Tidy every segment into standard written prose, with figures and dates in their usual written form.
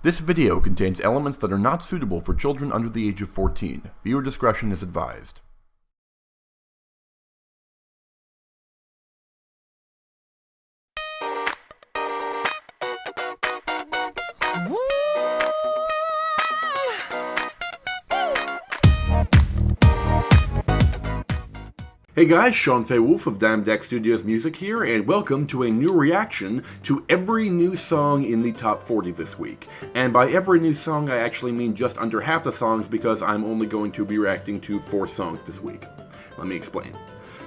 This video contains elements that are not suitable for children under the age of 14. Viewer discretion is advised. Hey guys, Sean Fay-Wolfe of Deck Studios Music here, and welcome to a new reaction to every new song in the top 40 this week. And by every new song, I actually mean just under half the songs because I'm only going to be reacting to 4 songs this week. Let me explain.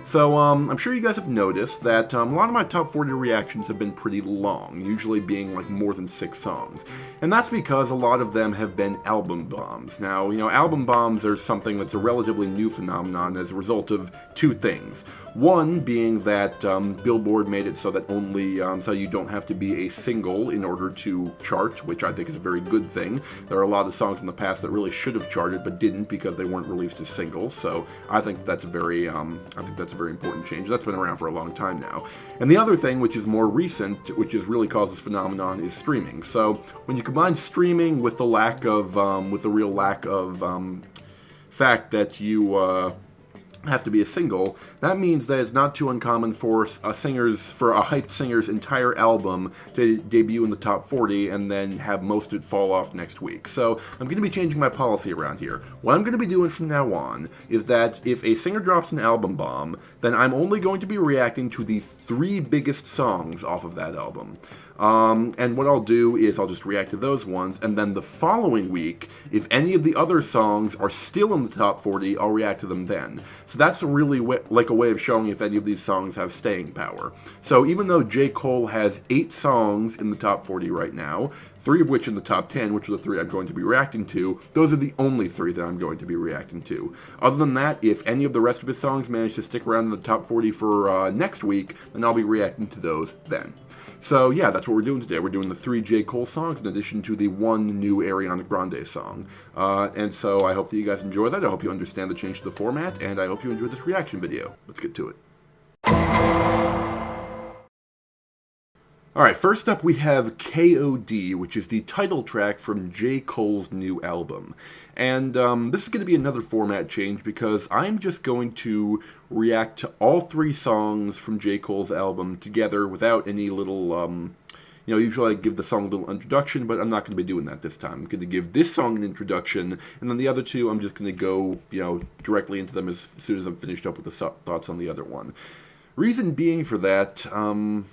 So, I'm sure you guys have noticed that a lot of my top 40 reactions have been pretty long, usually being like more than 6 songs. And that's because a lot of them have been album bombs. Now, album bombs are something that's a relatively new phenomenon as a result of 2 things. One being that Billboard made it so that only, so you don't have to be a single in order to chart, which I think is a very good thing. There are a lot of songs in the past that really should have charted but didn't because they weren't released as singles, so I think that's a very important change. That's been around for a long time now. And the other thing, which is more recent, which has really caused this phenomenon, is streaming. So when you combine streaming with the real lack of fact that you have to be a single, that means that it's not too uncommon for a hyped singer's entire album to debut in the top 40 and then have most of it fall off next week. So I'm going to be changing my policy around here. What I'm going to be doing from now on is that if a singer drops an album bomb, then I'm only going to be reacting to the 3 biggest songs off of that album. And what I'll do is I'll just react to those ones, and then the following week, if any of the other songs are still in the top 40, I'll react to them then. So that's a really a way of showing if any of these songs have staying power. So even though J. Cole has 8 songs in the top 40 right now, 3 of which in the top 10, which are the 3 I'm going to be reacting to, those are the only 3 that I'm going to be reacting to. Other than that, if any of the rest of his songs manage to stick around in the top 40 for next week, then I'll be reacting to those then. So yeah, that's what we're doing today. We're doing the 3 J. Cole songs in addition to the 1 new Ariana Grande song. And so I hope that you guys enjoy that. I hope you understand the change to the format, and I hope you enjoy this reaction video. Let's get to it. Alright, first up we have KOD, which is the title track from J. Cole's new album. And this is going to be another format change because I'm just going to react to all 3 songs from J. Cole's album together without any little, usually I give the song a little introduction, but I'm not going to be doing that this time. I'm going to give this song an introduction, and then the other 2 I'm just going to go, directly into them as soon as I'm finished up with the thoughts on the other one. Reason being for that, to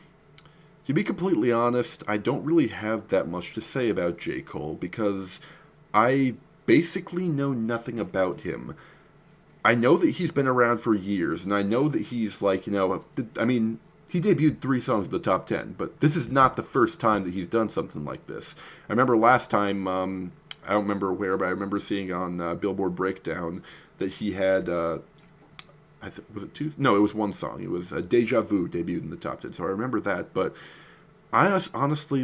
be completely honest, I don't really have that much to say about J. Cole because I basically know nothing about him. I know that he's been around for years, and I know that he's like, he debuted 3 songs in the top 10, but this is not the first time that he's done something like this. I remember last time, I don't remember where, but I remember seeing on Billboard Breakdown that he had, was it 2? No, it was 1 song. It was Deja Vu debuted in the top 10, so I remember that, but I honestly,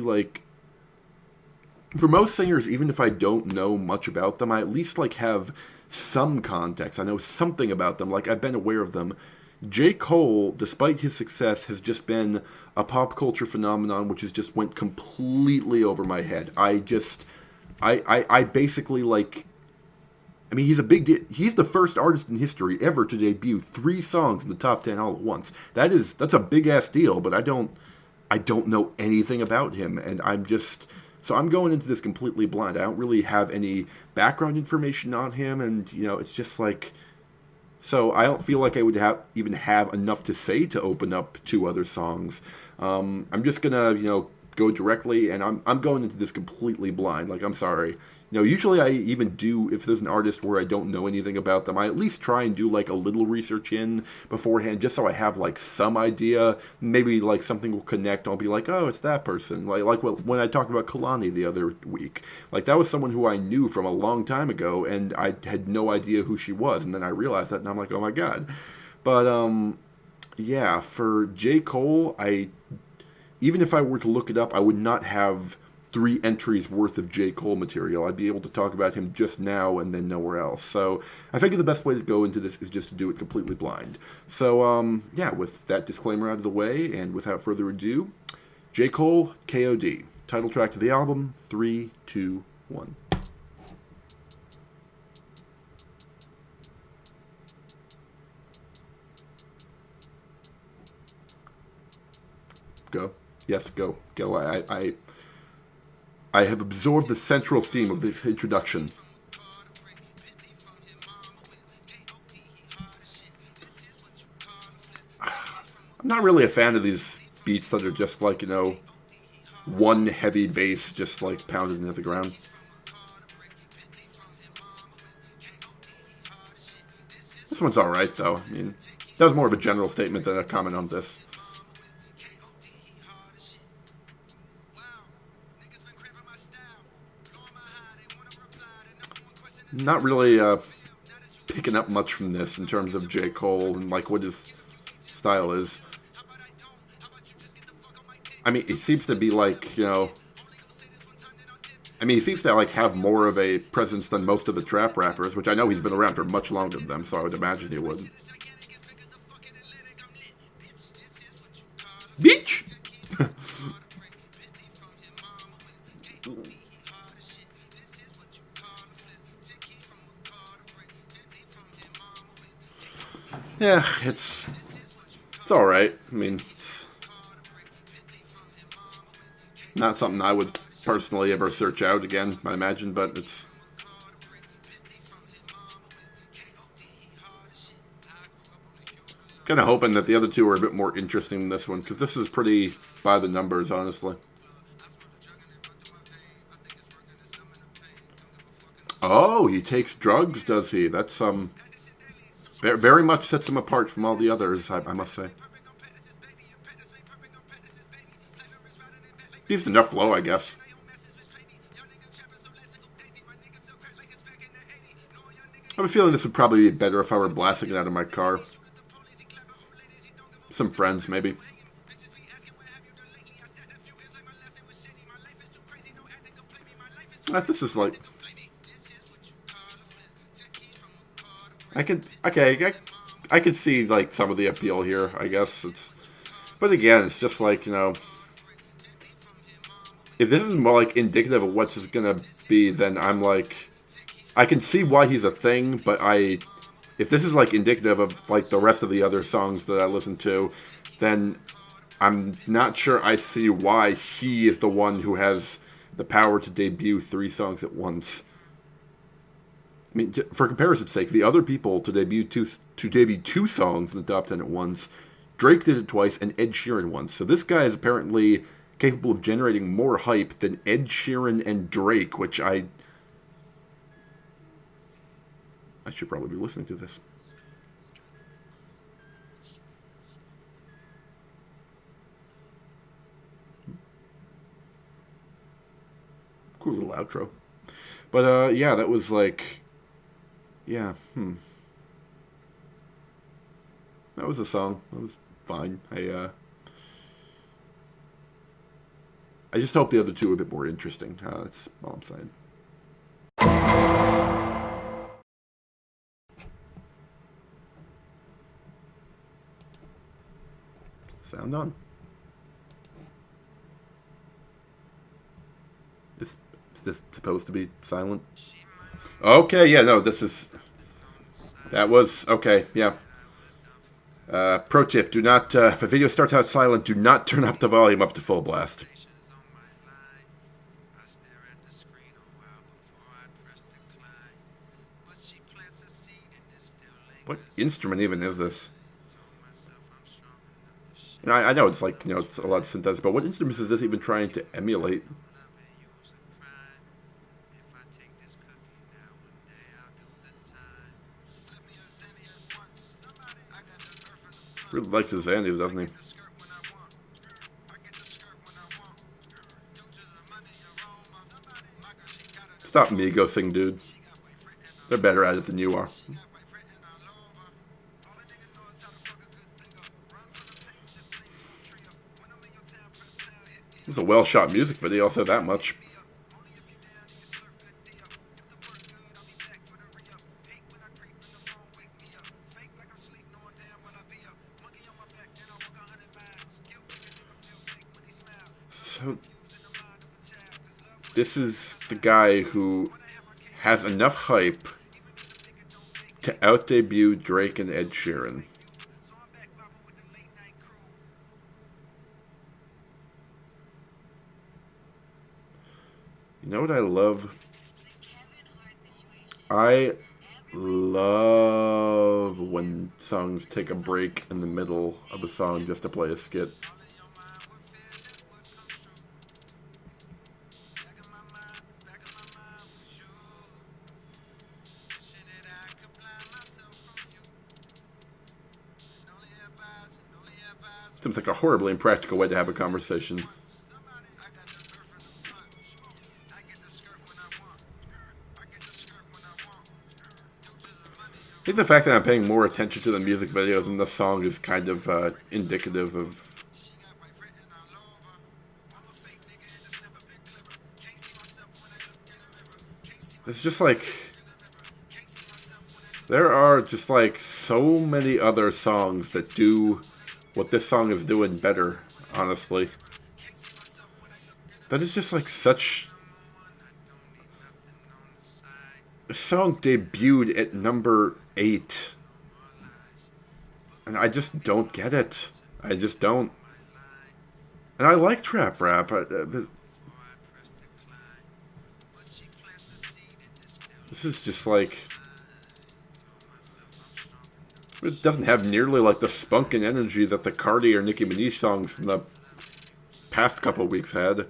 for most singers, even if I don't know much about them, I at least, have some context. I know something about them, I've been aware of them. J. Cole, despite his success, has just been a pop culture phenomenon which has just went completely over my head. I basically, he's he's the first artist in history ever to debut 3 songs in the top 10 all at once. That's a big-ass deal, but I don't know anything about him, and so I'm going into this completely blind. I don't really have any background information on him, and, it's just so I don't feel like I would even have enough to say to open up 2 other songs. I'm just gonna, go directly, and I'm going into this completely blind. I'm sorry. Usually I even do, if there's an artist where I don't know anything about them, I at least try and do, a little research in beforehand, just so I have, some idea. Maybe, something will connect. I'll be like, oh, it's that person. When I talked about Kalani the other week. That was someone who I knew from a long time ago, and I had no idea who she was. And then I realized that, and I'm like, oh my god. But, yeah, for J. Cole, even if I were to look it up, I would not have 3 entries worth of J. Cole material. I'd be able to talk about him just now and then nowhere else. So I figure the best way to go into this is just to do it completely blind. So, yeah, with that disclaimer out of the way, and without further ado, J. Cole, KOD. Title track to the album. 3, 2, 1. Go. Yes, go. Go. I have absorbed the central theme of this introduction. I'm not really a fan of these beats that are just like, you know, one heavy bass just like pounded into the ground. This one's alright though. I mean, that was more of a general statement than a comment on this. Not really picking up much from this in terms of J. Cole and like what his style is. I mean, it seems to be like, you know, I mean, he seems to like have more of a presence than most of the trap rappers, which I know he's been around for much longer than them, so I would imagine he would. Beach! Yeah, it's alright. I mean, not something I would personally ever search out again, I imagine, but it's... kind of hoping that the other two are a bit more interesting than this one, because this is pretty by the numbers, honestly. Oh, he takes drugs, does he? That's, very much sets him apart from all the others, I must say. Decent enough flow, I guess. I have a feeling this would probably be better if I were blasting it out of my car. Some friends, maybe. This is like... I could see, like, some of the appeal here, I guess. But again, it's just like, you know... if this is more, like, indicative of what's gonna be, then I'm like... I can see why he's a thing, but if this is, like, indicative of, like, the rest of the other songs that I listen to, then I'm not sure I see why he is the one who has the power to debut 3 songs at once. I mean, for comparison's sake, the other people to debut two songs in the top 10 at once, Drake did it twice, and Ed Sheeran once. So this guy is apparently capable of generating more hype than Ed Sheeran and Drake, which I should probably be listening to this. Cool little outro. But, yeah, that was like... yeah, that was a song. That was fine. I just hope the other two are a bit more interesting. That's all I'm saying. Sound on. Is this supposed to be silent? Okay, yeah, no, this is... that was... okay, yeah. Pro tip, do not... if a video starts out silent, do not turn up the volume up to full blast. What instrument even is this? And I know it's like, you know, it's a lot of synthesizer, but what instruments is this even trying to emulate? Really likes his Xannies, doesn't he? Stop Migos-ing, dude. They're better at it than you are. It's a well-shot music video, I'll say that much. So, this is the guy who has enough hype to out-debut Drake and Ed Sheeran. You know what I love? I love when songs take a break in the middle of a song just to play a skit. Seems like a horribly impractical way to have a conversation. I think the fact that I'm paying more attention to the music video than the song is kind of indicative of... It's just like... There are just like so many other songs that do what this song is doing better, honestly. That is just like such... The song debuted at number 8. And I just don't get it. I just don't. And I like trap rap. This is just like... It doesn't have nearly like the spunk and energy that the Cardi or Nicki Minaj songs from the past couple weeks had.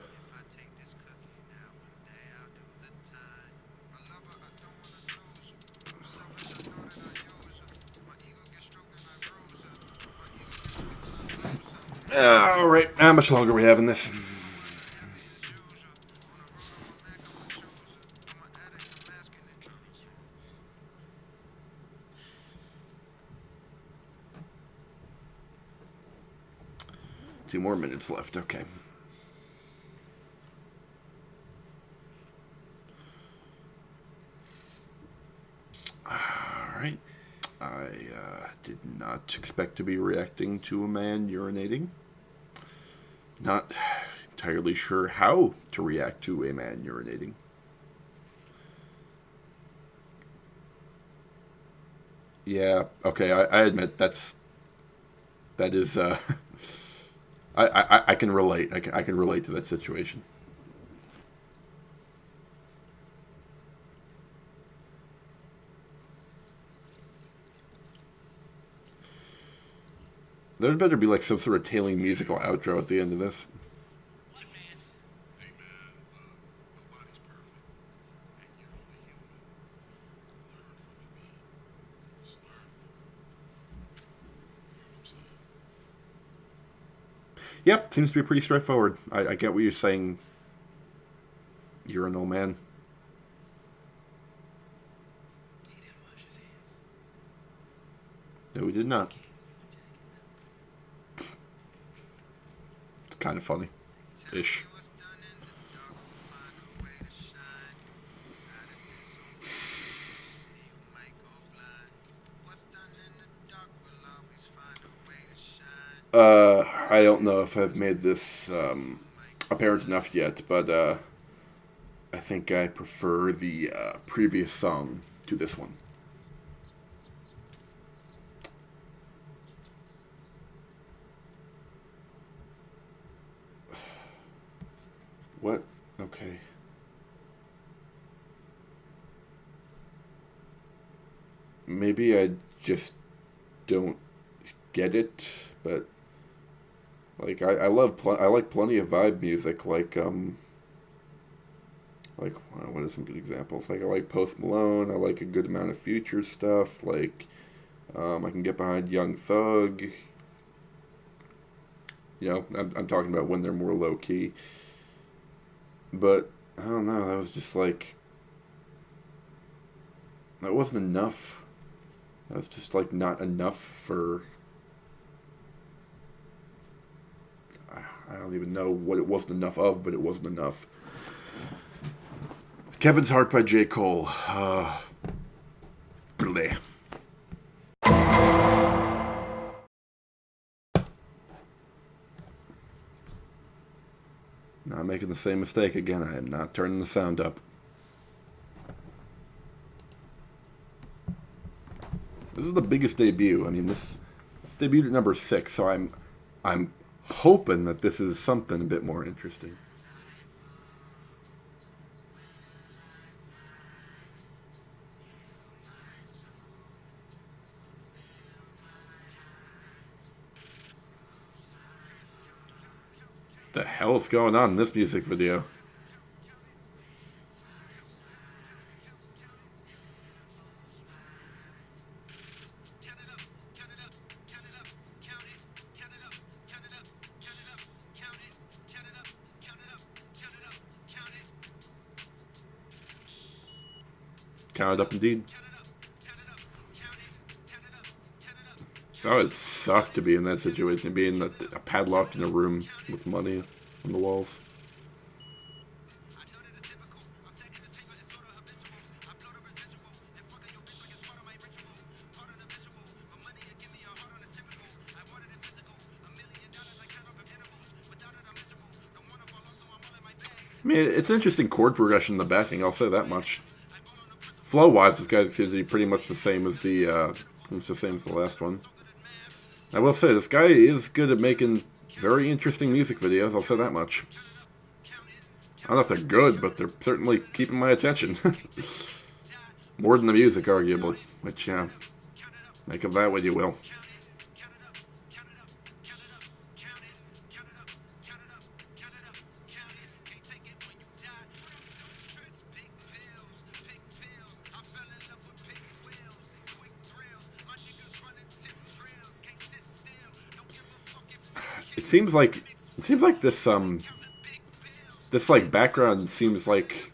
Alright, how much longer are we having this? Two more minutes left, okay. Alright. I did not expect to be reacting to a man urinating. Not entirely sure how to react to a man urinating. Yeah, okay, I admit that is I can relate. I can relate to that situation. There'd better be like some sort of tailing musical outro at the end of this. Yep, seems to be pretty straightforward. I get what you're saying. You're an old man. No, we did not. It's kind of funny. Ish. I don't know if I've made this apparent enough yet, but I think I prefer the previous song to this one. What? Okay. Maybe I just don't get it, but like I like plenty of vibe music, like what are some good examples? Like I like Post Malone, I like a good amount of Future stuff, like I can get behind Young Thug. You know, I'm talking about when they're more low key. But I don't know, that was just like, that wasn't enough. That was just like not enough for, I don't even know what it wasn't enough of, but it wasn't enough. Kevin's Heart by J. Cole. Bleh. Not making the the same mistake again. I am not turning the sound up. This is the biggest debut. I mean, this debuted at number 6, so I'm hoping that this is something a bit more interesting. The hell is going on in this music video? Count it up indeed. That would suck to be in that situation, being padlocked in a room with money on the walls. I mean, it's an interesting chord progression in the backing, I'll say that much. Flow-wise, this guy seems to be pretty much the same as the last one. I will say, this guy is good at making very interesting music videos, I'll say that much. I don't know if they're good, but they're certainly keeping my attention. More than the music, arguably. Which, yeah, make of that what you will. It seems like this like background seems like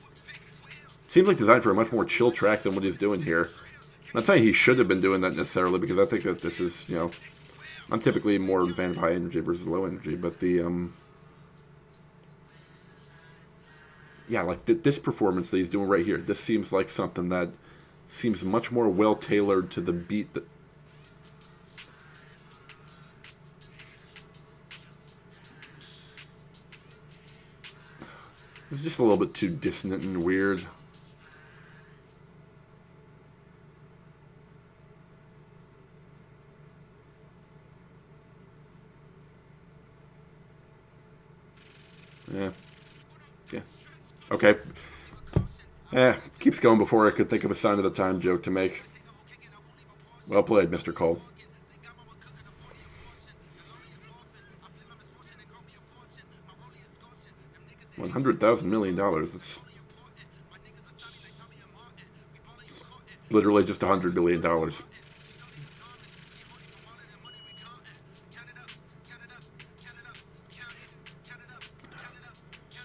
designed for a much more chill track than what he's doing here. I'm not saying he should have been doing that necessarily, because I think that this is, you know, I'm typically more a fan of high energy versus low energy, but the yeah, like this performance that he's doing right here, this seems like something that seems much more well tailored to the beat that. It's just a little bit too dissonant and weird. Yeah. Okay. Keeps going before I could think of a sign of the time joke to make. Well played, Mr. Cole. $100,000 million. It's literally just $100 billion. I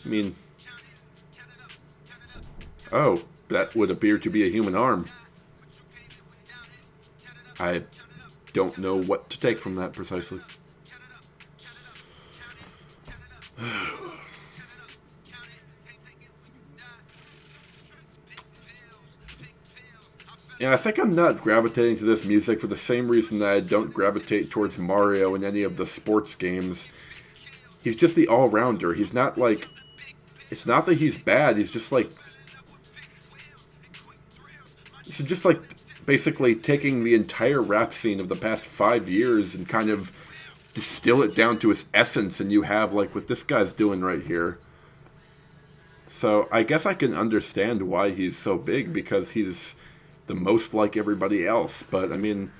mean, oh, that would appear to be a human arm. I don't know what to take from that precisely. Yeah, I think I'm not gravitating to this music for the same reason that I don't gravitate towards Mario in any of the sports games. He's just the all-rounder. He's not like... It's not that he's bad, he's just like... It's just like basically taking the entire rap scene of the past 5 years and kind of distill it down to its essence, and you have like what this guy's doing right here. So I guess I can understand why he's so big, because he's the most like everybody else. But I mean,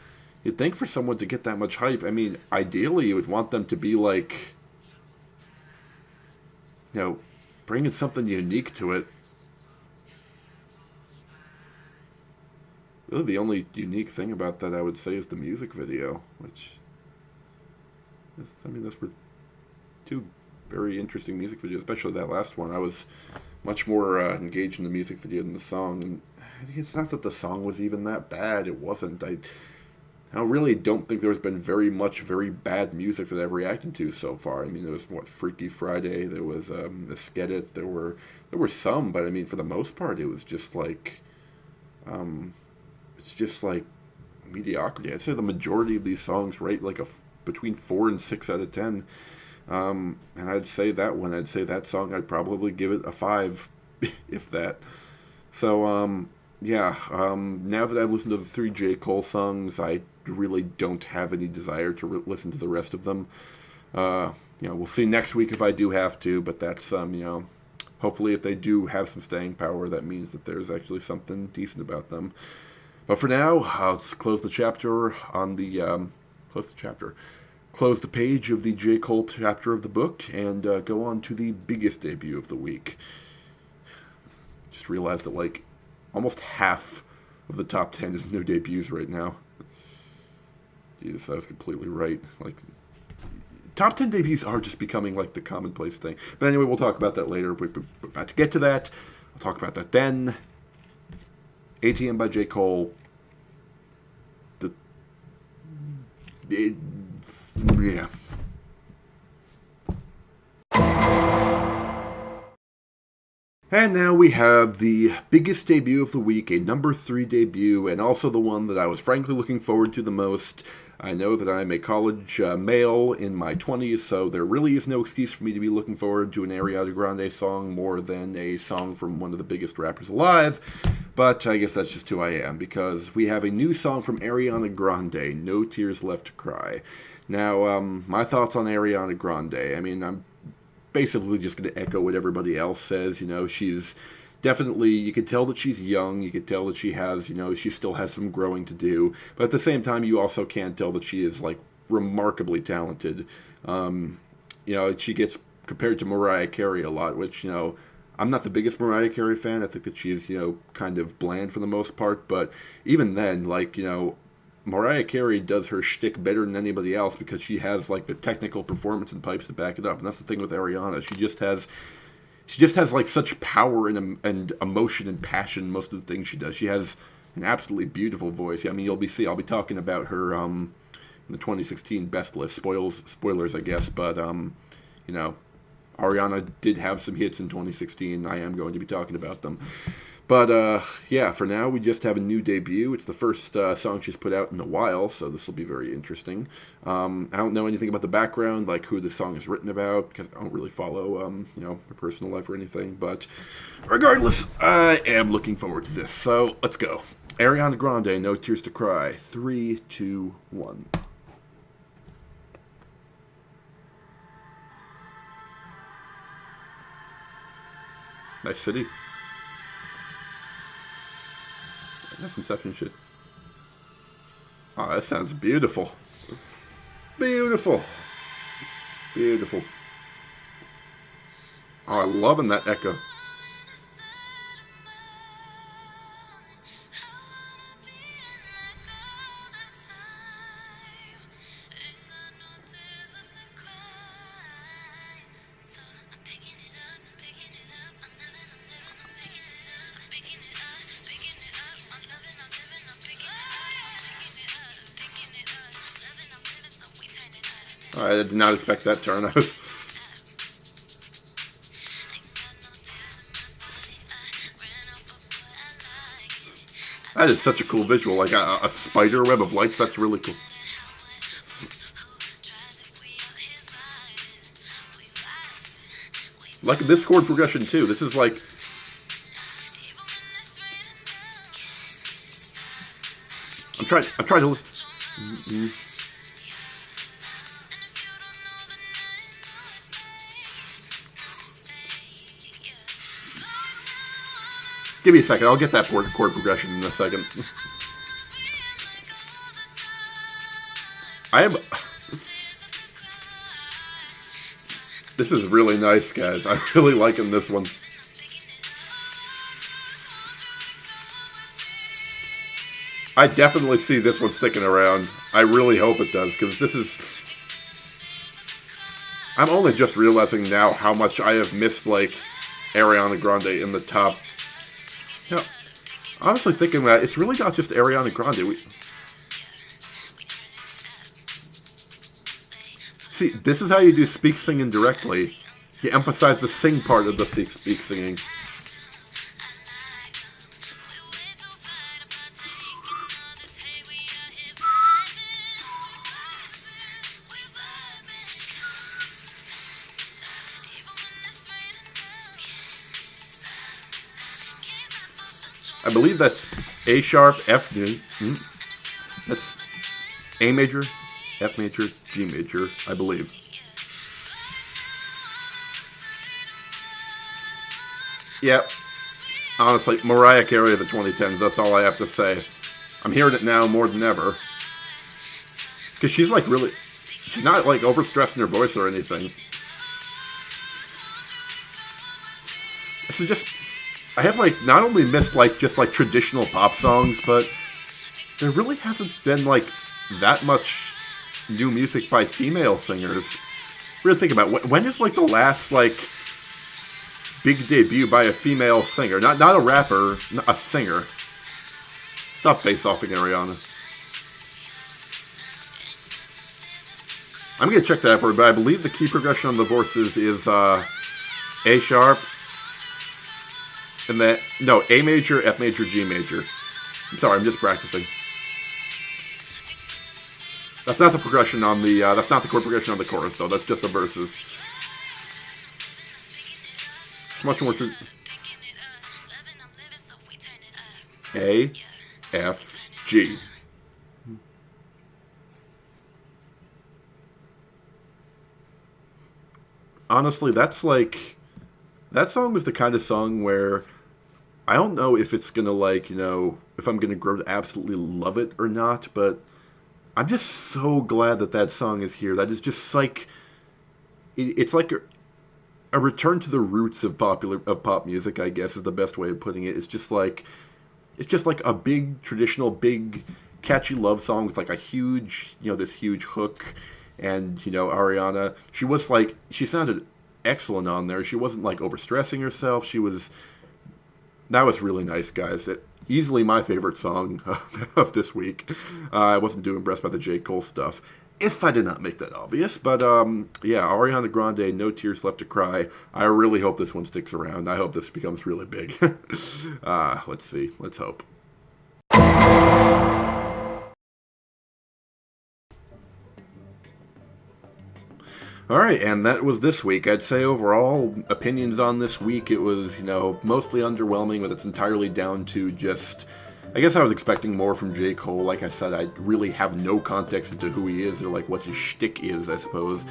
you'd think for someone to get that much hype, I mean, ideally you would want them to be like, you know, bringing something unique to it. Really, the only unique thing about that I would say is the music video, which is, I mean, those were two very interesting music videos, especially that last one. I was much more engaged in the music video than the song, and it's not that the song was even that bad. It wasn't. I really don't think there's been very much very bad music that I've reacted to so far. I mean, there was Freaky Friday, there was Let's Get It, there were some, but I mean, for the most part, it was just like, it's just like mediocrity. I'd say the majority of these songs rate like between 4 and 6 out of 10. And I'd say that song, I'd probably give it a 5, if that. So, yeah, now that I've listened to the 3 J. Cole songs, I really don't have any desire to listen to the rest of them. We'll see next week if I do have to, but that's, hopefully if they do have some staying power, that means that there's actually something decent about them. But for now, let's close the chapter on the, close the page of the J. Cole chapter of the book, and go on to the biggest debut of the week. Just realized that, like, almost half of the top 10 is new debuts right now. Jesus, I was completely right. Like, top 10 debuts are just becoming, like, the commonplace thing. But anyway, we'll talk about that later. We're about to get to that. We'll talk about that then. ATM by J. Cole. Yeah. And now we have the biggest debut of the week, a number 3 debut, and also the one that I was frankly looking forward to the most. I know that I'm a college male in my 20s, so there really is no excuse for me to be looking forward to an Ariana Grande song more than a song from one of the biggest rappers alive. But I guess that's just who I am, because we have a new song from Ariana Grande, No Tears Left to Cry. Now, my thoughts on Ariana Grande. I mean, I'm basically just going to echo what everybody else says. She's definitely, you can tell that she's young, you can tell that she has, she still has some growing to do, but at the same time, you also can't tell that she is, like, remarkably talented. She gets compared to Mariah Carey a lot, which, I'm not the biggest Mariah Carey fan. I think that she's, kind of bland for the most part, but even then, like, Mariah Carey does her shtick better than anybody else because she has, like, the technical performance and pipes to back it up. And that's the thing with Ariana. She just has like such power and emotion and passion. Most of the things she does. She has an absolutely beautiful voice. I mean, I'll be talking about her in the 2016 best list. Spoilers, I guess. But Ariana did have some hits in 2016. I am going to be talking about them. But, yeah, for now, we just have a new debut. It's the first song she's put out in a while, so this will be very interesting. I don't know anything about the background, like who the song is written about, because I don't really follow, her personal life or anything. But regardless, I am looking forward to this. So, let's go. Ariana Grande, No Tears to Cry. 3, 2, 1. Nice city. That's Inception shit. Oh, that sounds beautiful. Beautiful. Beautiful. Oh, I'm loving that echo. I did not expect that turn. That is such a cool visual, like a spider web of lights. That's really cool. Like this chord progression too. This is like, I'm trying to listen. Mm-hmm. Give me a second. I'll get that chord progression in a second. This is really nice, guys. I'm really liking this one. I definitely see this one sticking around. I really hope it does, because this is... I'm only just realizing now how much I have missed, like, Ariana Grande in the top... honestly thinking that it's really not just Ariana Grande. See, this is how you do speak singing directly. You emphasize the sing part of the speak singing. I believe that's A sharp, F, that's A major, F major, G major, I believe. Yep. Honestly, Mariah Carey of the 2010s, that's all I have to say. I'm hearing it now more than ever. Because she's like really, she's not like overstressing her voice or anything. This is just, I have like not only missed like just like traditional pop songs, but there really hasn't been like that much new music by female singers. Really think about it. When is like the last like big debut by a female singer? Not a rapper, a singer. Stop face-offing Ariana. I'm gonna check that for it, but I believe the key progression on the voices is A sharp, and then no, A major, F major, G major. I'm sorry, I'm just practicing. That's not the progression on the. That's not the chord progression on the chorus, though. That's just the verses. It's much more. A, F, G. Honestly, that's like, that song was the kind of song where I don't know if it's gonna like, if I'm gonna grow to absolutely love it or not, but I'm just so glad that song is here. That is just like, it's like a return to the roots of pop music, I guess is the best way of putting it. It's just like a big traditional, big catchy love song with like a huge, this huge hook. And, Ariana, she sounded excellent on there. She wasn't, like, overstressing herself. That was really nice, guys. Easily my favorite song of this week. I wasn't too impressed by the J. Cole stuff, if I did not make that obvious. But, yeah, Ariana Grande, No Tears Left to Cry. I really hope this one sticks around. I hope this becomes really big. Let's see. Let's hope. Alright, and that was this week. I'd say overall, opinions on this week, it was, mostly underwhelming, but it's entirely down to just, I guess I was expecting more from J. Cole. Like I said, I really have no context into who he is or, like, what his shtick is, I suppose.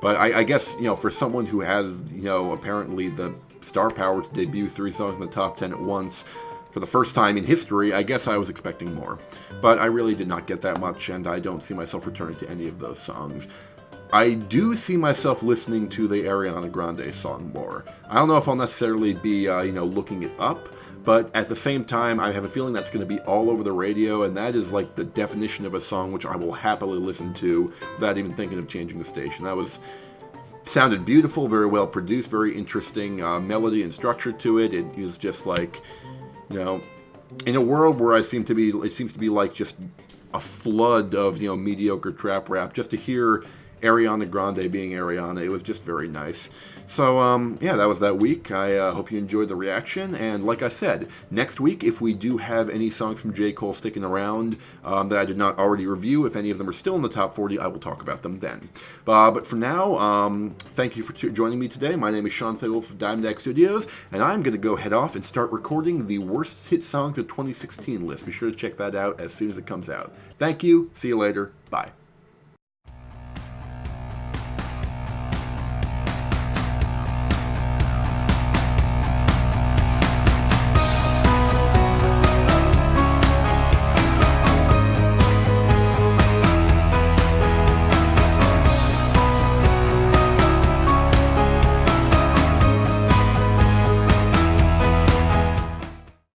But I guess, for someone who has, apparently the star power to debut 3 songs in the top 10 at once, for the first time in history, I guess I was expecting more. But I really did not get that much, and I don't see myself returning to any of those songs. I do see myself listening to the Ariana Grande song more. I don't know if I'll necessarily be, looking it up, but at the same time, I have a feeling that's going to be all over the radio, and that is like the definition of a song which I will happily listen to without even thinking of changing the station. Sounded beautiful, very well produced, very interesting melody and structure to it. It was just like, in a world where it seems to be like just a flood of, mediocre trap rap, just to hear Ariana Grande being Ariana, it was just very nice. So, yeah, that was that week. I hope you enjoyed the reaction, and like I said, next week, if we do have any songs from J. Cole sticking around that I did not already review, if any of them are still in the top 40, I will talk about them then. But for now, thank you for joining me today. My name is Sean Fay-Wolfe of Diamond Studios, and I'm going to go head off and start recording the Worst Hit Songs of 2016 list. Be sure to check that out as soon as it comes out. Thank you. See you later. Bye.